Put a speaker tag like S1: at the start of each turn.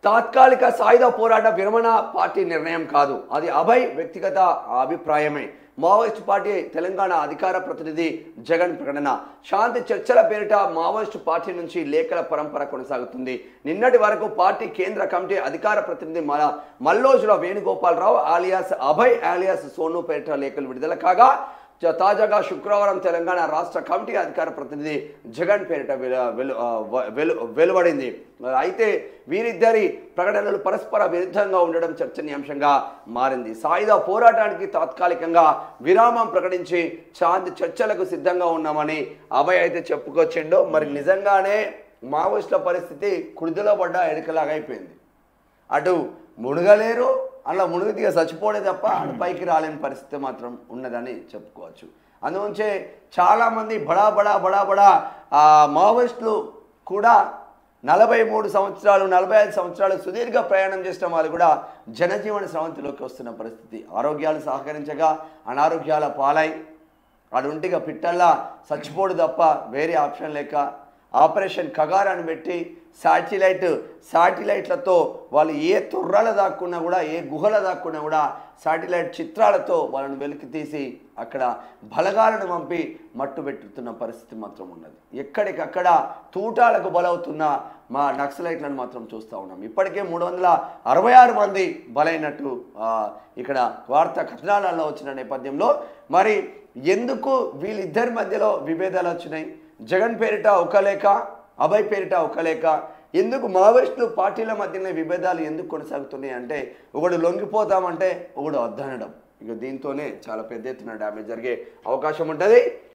S1: తాత్కాలిక సాయుధ పోరాట విరమణ పార్టీ నిర్ణయం కాదు, అది అభయ్ వ్యక్తిగత అభిప్రాయమే. మావోయిస్టు పార్టీ తెలంగాణ అధికార ప్రతినిధి జగన్ ప్రకటన. శాంతి చర్చల పేరిట మావోయిస్టు పార్టీ నుంచి లేఖల పరంపర కొనసాగుతుంది. నిన్నటి వరకు పార్టీ కేంద్ర కమిటీ అధికార ప్రతినిధి మల్లోజుల వేణుగోపాలరావు ఆలియాస్ అభయ్ ఆలియాస్ సోను పేరిట లేఖలు విడుదల కాగా, తాజాగా శుక్రవారం తెలంగాణ రాష్ట్ర కమిటీ అధికార ప్రతినిధి జగన్ పేరిట వెలువడింది. అయితే వీరిద్దరి ప్రకటనలు పరస్పర విరుద్ధంగా ఉండడం చర్చనీయాంశంగా మారింది. సాయుధ పోరాటానికి తాత్కాలికంగా విరామం ప్రకటించి శాంతి చర్చలకు సిద్ధంగా ఉన్నామని అభయ్ అయితే చెప్పుకొచ్చిండు. మరి నిజంగానే మావోయిస్టుల పరిస్థితి కుడిదలో పడ్డ ఎడకలాగా అయిపోయింది. అటు మునగలేరు, అలా మునిగిదిగా చచ్చిపోవడే తప్ప అటు పైకి రాలేని పరిస్థితి మాత్రం ఉన్నదని చెప్పుకోవచ్చు. అందుగురించే చాలామంది బడా బడా బడా బడా మావోయిస్టులు కూడా 43 సంవత్సరాలు 45 సంవత్సరాలు సుదీర్ఘ ప్రయాణం చేసిన వాళ్ళు కూడా జనజీవన స్రవంతిలోకి వస్తున్న పరిస్థితి. ఆరోగ్యాలు సహకరించగా అనారోగ్యాల పాలై అడుంటిగా పిట్టల్లా చచ్చిపోడు తప్ప వేరే ఆప్షన్ లేక ఆపరేషన్ కగారాన్ని పెట్టి శాటిలైట్లతో వాళ్ళు ఏ తొర్రల దాక్కున్నా కూడా, ఏ గుహల దాక్కున్నా కూడా శాటిలైట్ చిత్రాలతో వాళ్ళని వెలికి తీసి అక్కడ బలగాలను పంపి మట్టు పెట్టుతున్న పరిస్థితి మాత్రం ఉన్నది. ఎక్కడికక్కడ తూటాలకు బలవుతున్న మా నక్సలైట్లను మాత్రం చూస్తూ ఉన్నాం. ఇప్పటికే 366 మంది బలైనట్టు ఇక్కడ వార్తా కథనాలలో వచ్చిన నేపథ్యంలో మరి ఎందుకు వీళ్ళిద్దరి మధ్యలో విభేదాలు వచ్చినాయి? జగన్ పేరిట ఒక లేఖ, అభయ్ పేరిట ఒక లేఖ. ఎందుకు మావోయిస్టులు పార్టీల మధ్యనే విభేదాలు ఎందుకు కొనసాగుతున్నాయి అంటే, ఒకడు లొంగిపోతామంటే ఒకడు వద్దనడం. ఇక దీంతోనే చాలా పెద్ద ఎత్తున డ్యామేజ్ జరిగే అవకాశం ఉంటుంది.